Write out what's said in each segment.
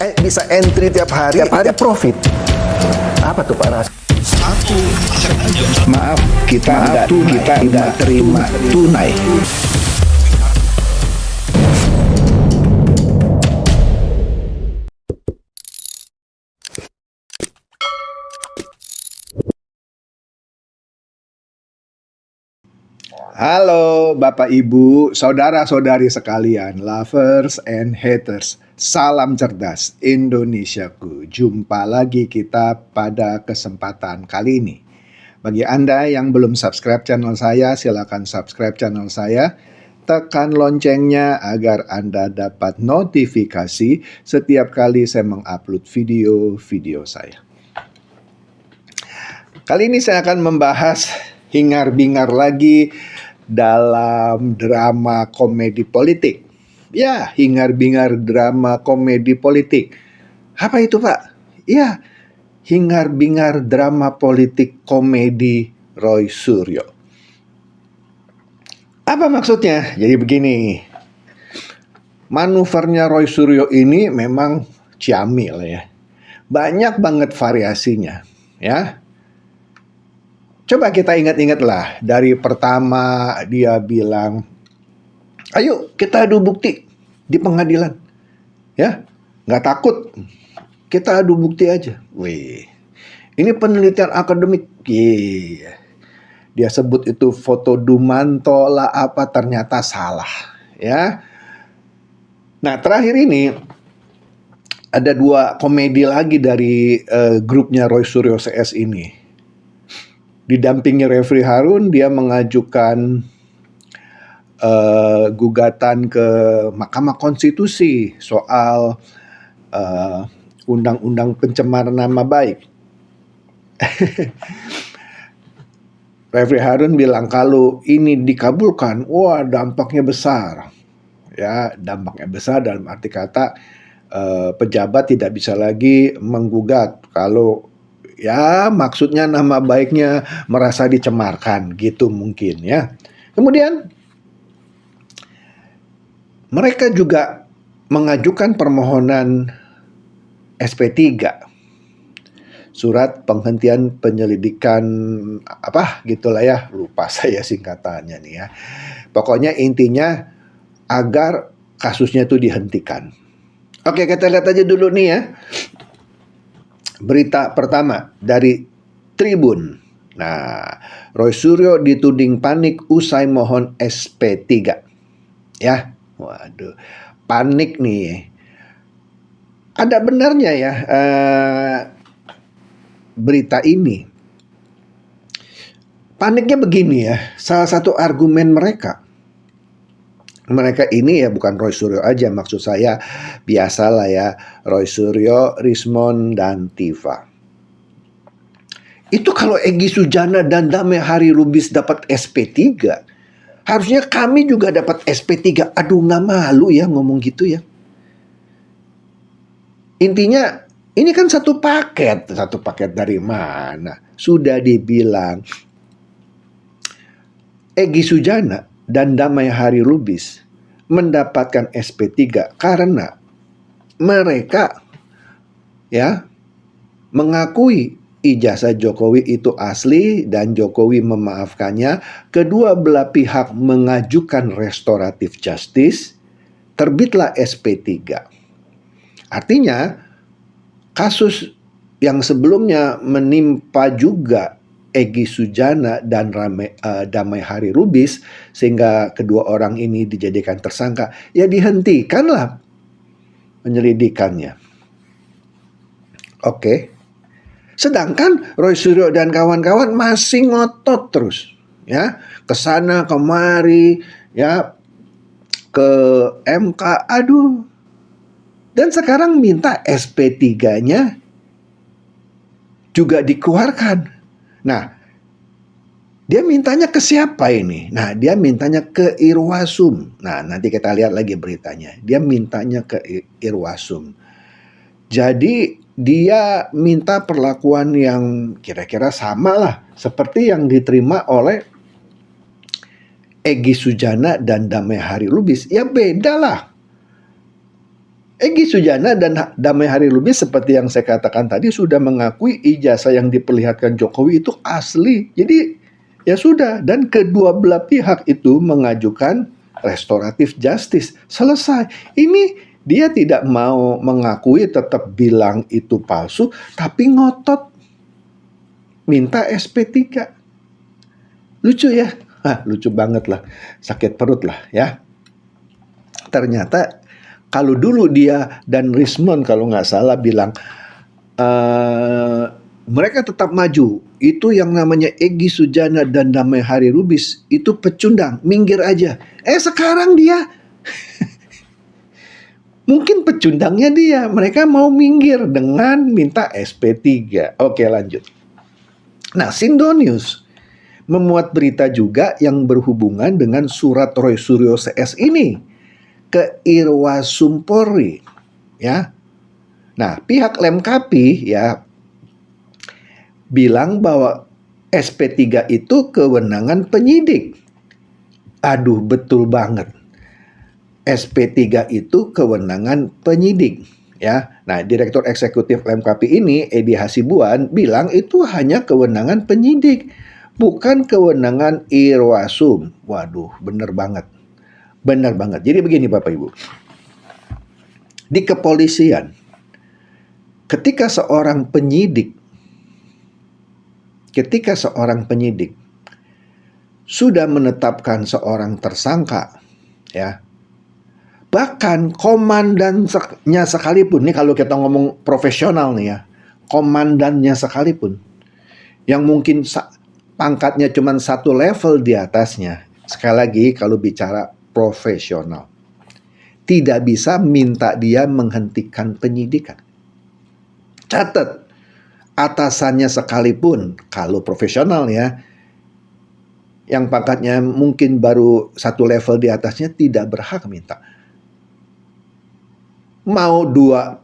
Bisa entry tiap hari profit. Apa tuh Pak Ras? Maaf, kita nggak terima tunai. Halo Bapak Ibu, saudara-saudari sekalian, lovers and haters. Salam cerdas Indonesiaku. Jumpa lagi kita pada kesempatan kali ini. Bagi Anda yang belum subscribe channel saya, silakan subscribe channel saya. Tekan loncengnya agar Anda dapat notifikasi setiap kali saya mengupload video-video saya. Kali ini saya akan membahas hingar-bingar lagi dalam drama komedi politik. Ya, hingar-bingar drama komedi politik. Apa itu, Pak? Ya, hingar-bingar drama politik komedi Roy Suryo. Apa maksudnya? Jadi begini. Manuvernya Roy Suryo ini memang ciamil ya. Banyak banget variasinya, ya. Coba kita ingat-ingatlah, dari pertama dia bilang, ayo kita adu bukti di pengadilan. Ya, nggak takut, kita adu bukti aja. Wih, ini penelitian akademik. Dia sebut itu foto Dumanto lah apa, ternyata salah. Ya. Nah, terakhir ini ada dua komedi lagi dari grupnya Roy Suryo CS ini. Didampingi Refri Harun, dia mengajukan gugatan ke Mahkamah Konstitusi soal undang-undang pencemaran nama baik. Refri Harun bilang kalau ini dikabulkan, wah dampaknya besar. Ya, dampaknya besar dalam arti kata pejabat tidak bisa lagi menggugat kalau ya maksudnya nama baiknya merasa dicemarkan gitu mungkin ya. Kemudian mereka juga mengajukan permohonan SP3. Surat penghentian penyelidikan apa gitulah ya, lupa saya singkatannya nih ya. Pokoknya intinya agar kasusnya itu dihentikan. Oke, kita lihat aja dulu nih ya. Berita pertama dari Tribun. Nah, Roy Suryo dituding panik usai mohon SP3. Ya, waduh, panik nih. Ada benarnya ya berita ini. Paniknya begini ya, salah satu argumen mereka ini ya bukan Roy Suryo aja, maksud saya biasalah ya, Roy Suryo, Rismond, dan Tifa. Itu kalau Egy Sujana dan Damai Hari Lubis dapat SP3, harusnya kami juga dapat SP3. Aduh, nggak malu ya ngomong gitu ya. Intinya ini kan satu paket dari mana? Sudah dibilang Egy Sujana dan Damai Hari Lubis mendapatkan SP3 karena mereka ya mengakui ijazah Jokowi itu asli dan Jokowi memaafkannya. Kedua belah pihak mengajukan restoratif justice, terbitlah SP3. Artinya kasus yang sebelumnya menimpa juga Egy Sujana dan Damai Hari Lubis, sehingga kedua orang ini dijadikan tersangka, ya dihentikanlah penyelidikannya. Oke. Sedangkan Roy Suryo dan kawan-kawan masih ngotot terus, ya, ke sana kemari, ya, ke MK, aduh. Dan sekarang minta SP3-nya juga dikeluarkan. Nah, dia mintanya ke siapa ini? Nah, dia mintanya ke Irwasum. Nah, nanti kita lihat lagi beritanya. Dia mintanya ke Irwasum. Jadi, dia minta perlakuan yang kira-kira sama lah seperti yang diterima oleh Egy Sujana dan Damai Hari Lubis. Ya beda lah. Egy Sujana dan Damai Hari Lubis seperti yang saya katakan tadi sudah mengakui ijazah yang diperlihatkan Jokowi itu asli. Jadi ya sudah, dan kedua belah pihak itu mengajukan restoratif justice. Selesai. Ini dia tidak mau mengakui, tetap bilang itu palsu, tapi ngotot minta SP3. Lucu ya? Lucu banget lah. Sakit perut lah ya. Ternyata kalau dulu dia dan Rismond kalau nggak salah bilang mereka tetap maju, itu yang namanya Egy Sujana dan Damai Hari Lubis itu pecundang, minggir aja. Sekarang dia mungkin pecundangnya dia, mereka mau minggir dengan minta SP3. Oke, lanjut. Nah, Sindonews memuat berita juga yang berhubungan dengan surat Roy Suryo CS ini ke Irwasum Polri, ya. Nah, pihak Lemkapi ya bilang bahwa SP3 itu kewenangan penyidik. Aduh, betul banget. SP3 itu kewenangan penyidik, ya. Nah, Direktur Eksekutif Lemkapi ini, Edi Hasibuan, bilang itu hanya kewenangan penyidik, bukan kewenangan Irwasum. Waduh, bener banget. Benar banget. Jadi begini Bapak Ibu. Di kepolisian, ketika seorang penyidik sudah menetapkan seorang tersangka, ya, bahkan komandannya sekalipun, nih kalau kita ngomong profesional nih ya, komandannya sekalipun, yang mungkin pangkatnya cuma satu level di atasnya, sekali lagi kalau bicara profesional, tidak bisa minta dia menghentikan penyidikan. Catat, atasannya sekalipun, kalau profesional ya, yang pangkatnya mungkin baru satu level di atasnya, tidak berhak minta. Mau dua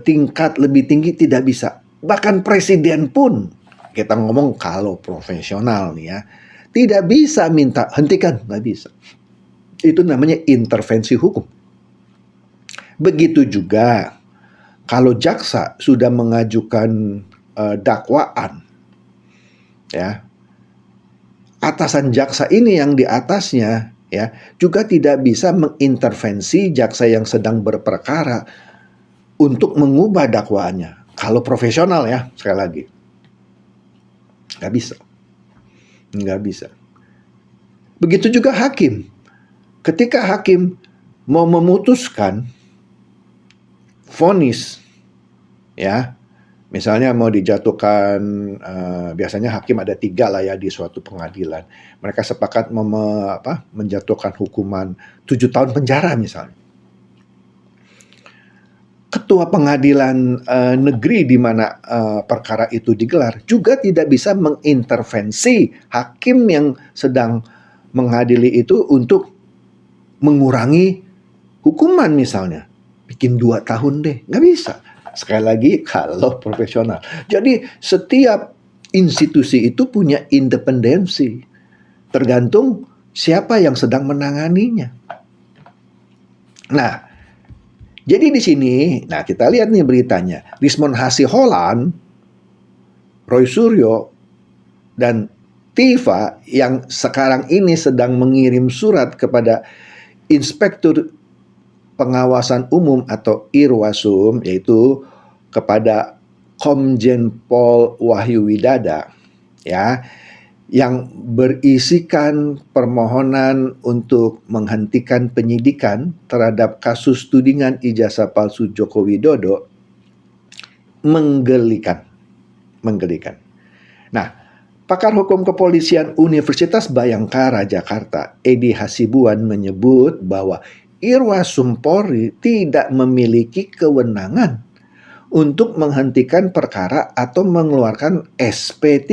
tingkat lebih tinggi tidak bisa. Bahkan presiden pun, kita ngomong kalau profesional nih ya, tidak bisa minta hentikan, nggak bisa. Itu namanya intervensi hukum. Begitu juga kalau jaksa sudah mengajukan dakwaan, ya, atasan jaksa ini yang di atasnya ya juga tidak bisa mengintervensi jaksa yang sedang berperkara untuk mengubah dakwaannya. Kalau profesional ya, sekali lagi, nggak bisa. Nggak bisa. Begitu juga hakim. Ketika hakim mau memutuskan vonis, ya, misalnya mau dijatuhkan, biasanya hakim ada 3 lah ya di suatu pengadilan. Mereka sepakat menjatuhkan hukuman 7 tahun penjara misalnya. Ketua pengadilan negeri di mana perkara itu digelar juga tidak bisa mengintervensi hakim yang sedang mengadili itu untuk mengurangi hukuman misalnya. Bikin 2 tahun deh, nggak bisa. Sekali lagi kalau profesional. Jadi setiap institusi itu punya independensi. Tergantung siapa yang sedang menanganinya. Nah, jadi di sini, nah kita lihat nih beritanya. Rismond Hasiholan, Roy Suryo, dan Tiva yang sekarang ini sedang mengirim surat kepada Inspektur Pengawasan Umum atau Irwasum, yaitu kepada Komjen Pol Wahyu Widada, ya, yang berisikan permohonan untuk menghentikan penyidikan terhadap kasus tudingan ijazah palsu Joko Widodo, menggelikan. Nah, pakar hukum kepolisian Universitas Bhayangkara Jakarta, Edi Hasibuan, menyebut bahwa Irwasum Polri tidak memiliki kewenangan untuk menghentikan perkara atau mengeluarkan SP3,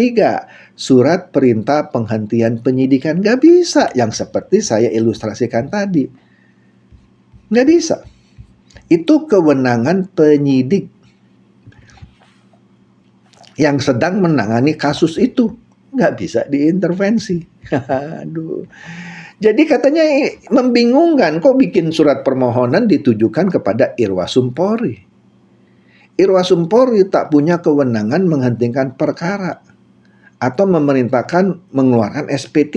surat perintah penghentian penyidikan. Nggak bisa, yang seperti saya ilustrasikan tadi. Nggak bisa. Itu kewenangan penyidik yang sedang menangani kasus itu. Nggak bisa diintervensi. Aduh. Jadi katanya membingungkan, kok bikin surat permohonan ditujukan kepada Irwasum Polri. Irwasum Polri tak punya kewenangan menghentikan perkara atau memerintahkan mengeluarkan SP3.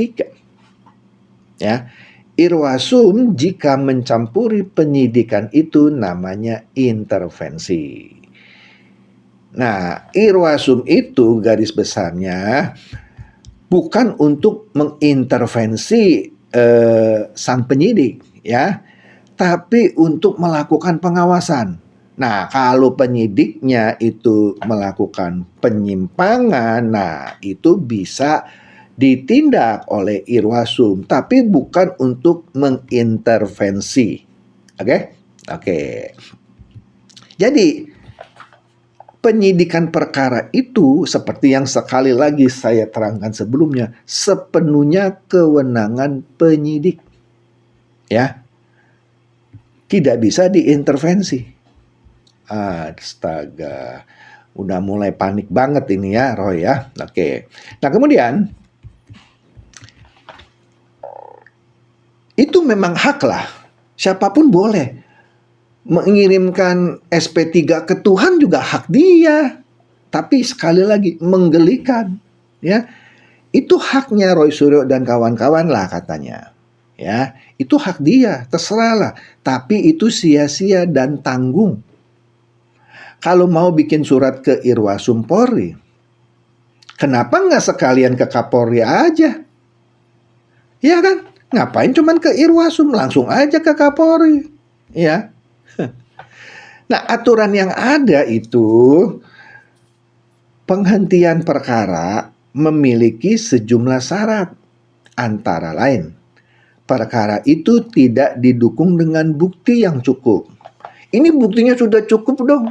Ya. Irwasum jika mencampuri penyidikan itu namanya intervensi. Nah, Irwasum itu garis besarnya bukan untuk mengintervensi sang penyidik, ya, tapi untuk melakukan pengawasan. Nah, kalau penyidiknya itu melakukan penyimpangan, nah itu bisa ditindak oleh Irwasum, tapi bukan untuk mengintervensi. Oke? Oke. Jadi, penyidikan perkara itu seperti yang sekali lagi saya terangkan sebelumnya, sepenuhnya kewenangan penyidik. Ya. Tidak bisa diintervensi. Astaga. Udah mulai panik banget ini ya, Roy ya. Oke. Nah, kemudian itu memang hak lah. Siapapun boleh mengirimkan SP3 ke Tuhan, juga hak dia. Tapi sekali lagi menggelikan, ya. Itu haknya Roy Suryo dan kawan-kawan lah katanya. Ya, itu hak dia, terserah lah. Tapi itu sia-sia dan tanggung. Kalau mau bikin surat ke Irwasum Polri, kenapa nggak sekalian ke Kapolri aja? Ya kan? Ngapain cuman ke Irwasum? Langsung aja ke Kapolri. Ya. Nah, aturan yang ada itu penghentian perkara memiliki sejumlah syarat. Antara lain, perkara itu tidak didukung dengan bukti yang cukup. Ini buktinya sudah cukup dong.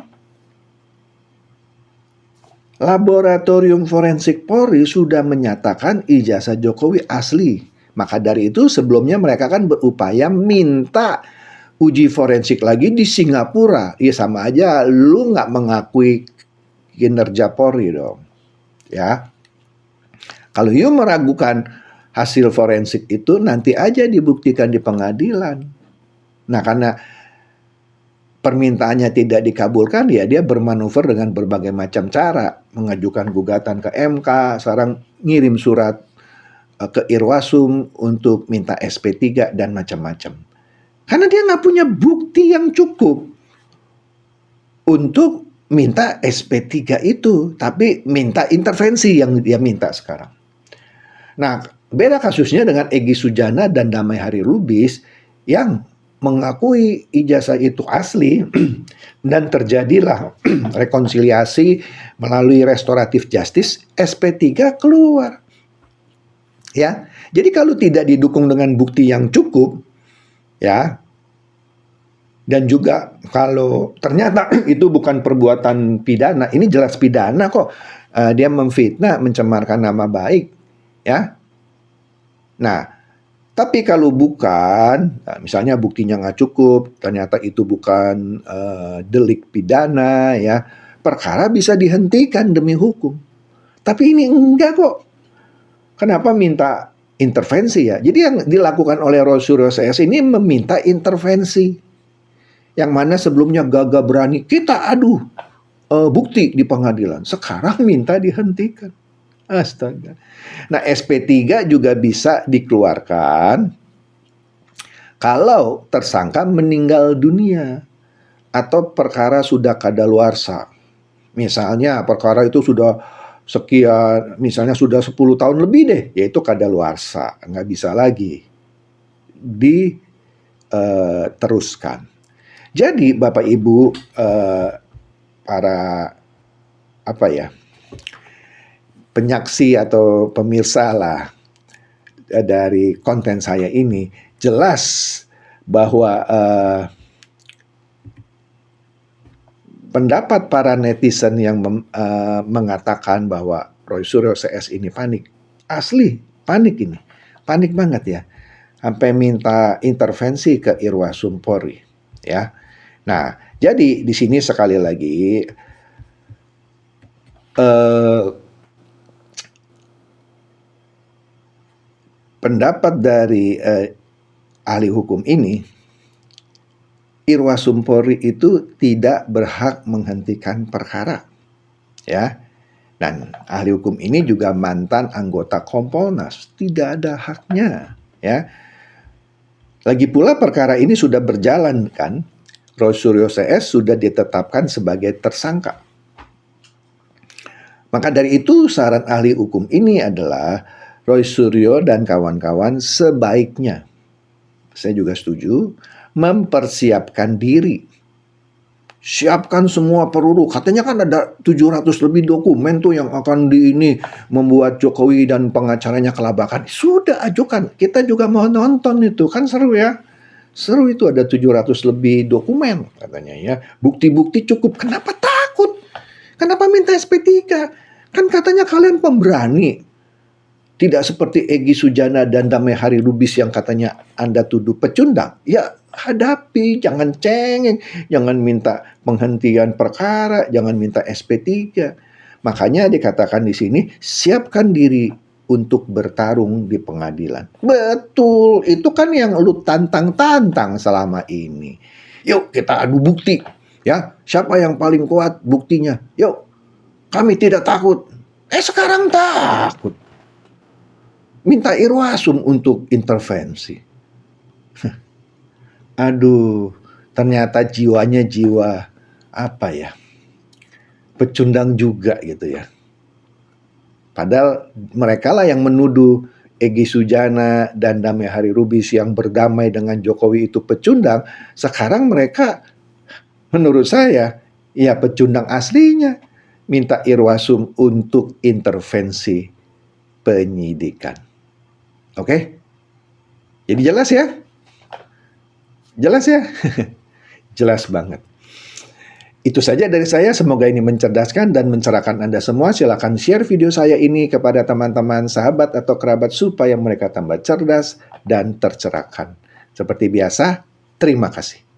Laboratorium Forensik Polri sudah menyatakan ijazah Jokowi asli. Maka dari itu sebelumnya mereka kan berupaya minta uji forensik lagi di Singapura. Ya sama aja lu nggak mengakui kinerja Polri dong. Ya. Kalau you meragukan hasil forensik itu, nanti aja dibuktikan di pengadilan. Nah, karena permintaannya tidak dikabulkan, ya dia bermanuver dengan berbagai macam cara. Mengajukan gugatan ke MK, sekarang ngirim surat ke Irwasum untuk minta SP3 dan macam-macam. Karena dia nggak punya bukti yang cukup untuk minta SP3 itu, tapi minta intervensi yang dia minta sekarang. Nah, beda kasusnya dengan Egy Sujana dan Damai Hari Lubis yang mengakui ijazah itu asli dan terjadilah rekonsiliasi melalui restoratif justice, SP3 keluar. Ya. Jadi kalau tidak didukung dengan bukti yang cukup, ya, dan juga kalau ternyata itu bukan perbuatan pidana, ini jelas pidana kok. Dia memfitnah, mencemarkan nama baik, ya. Nah, tapi kalau bukan, misalnya buktinya nggak cukup, ternyata itu bukan delik pidana, ya, perkara bisa dihentikan demi hukum. Tapi ini enggak kok. Kenapa minta intervensi ya? Jadi yang dilakukan oleh Roy Suryo CS ini meminta intervensi. Yang mana sebelumnya gagah berani, kita adu bukti di pengadilan. Sekarang minta dihentikan. Astaga. Nah, SP3 juga bisa dikeluarkan kalau tersangka meninggal dunia atau perkara sudah kadaluarsa. Misalnya perkara itu sudah sekian, misalnya sudah 10 tahun lebih deh, yaitu kadaluarsa, nggak bisa lagi diteruskan. Jadi Bapak Ibu, para penyaksi atau pemirsa lah dari konten saya ini, jelas bahwa pendapat para netizen yang mengatakan bahwa Roy Suryo CS ini panik, asli panik ini, panik banget ya, sampai minta intervensi ke Irwasum Polri, ya. Nah, jadi di sini sekali lagi pendapat dari ahli hukum ini, Irwasum Polri itu tidak berhak menghentikan perkara. Ya. Dan ahli hukum ini juga mantan anggota Kompolnas, tidak ada haknya, ya. Lagi pula perkara ini sudah berjalan kan, Roy Suryo CS sudah ditetapkan sebagai tersangka. Maka dari itu saran ahli hukum ini adalah Roy Suryo dan kawan-kawan sebaiknya, saya juga setuju, mempersiapkan diri. Siapkan semua peluru. Katanya kan ada 700 lebih dokumen tuh yang akan membuat Jokowi dan pengacaranya kelabakan. Sudah ajukan. Kita juga mau nonton itu. Kan seru ya. Seru itu ada 700 lebih dokumen katanya ya. Bukti-bukti cukup. Kenapa takut? Kenapa minta SP3? Kan katanya kalian pemberani. Tidak seperti Egy Sujana dan Damai Hari Lubis yang katanya Anda tuduh pecundang. Ya hadapi, jangan cengeng, jangan minta penghentian perkara, jangan minta SP3. Makanya dikatakan di sini, siapkan diri untuk bertarung di pengadilan. Betul, itu kan yang lu tantang-tantang selama ini. Yuk kita adu bukti. Ya, siapa yang paling kuat buktinya? Yuk, kami tidak takut. Sekarang takut. Minta Irwasum untuk intervensi. Aduh, ternyata jiwanya jiwa apa ya? Pecundang juga gitu ya. Padahal mereka lah yang menuduh Egy Sujana dan Damai Hari Lubis yang berdamai dengan Jokowi itu pecundang. Sekarang mereka menurut saya ya pecundang aslinya. Minta Irwasum untuk intervensi penyidikan. Oke? Jadi jelas ya? Jelas ya? Jelas banget. Itu saja dari saya. Semoga ini mencerdaskan dan mencerahkan Anda semua. Silakan share video saya ini kepada teman-teman, sahabat, atau kerabat supaya mereka tambah cerdas dan tercerahkan. Seperti biasa, terima kasih.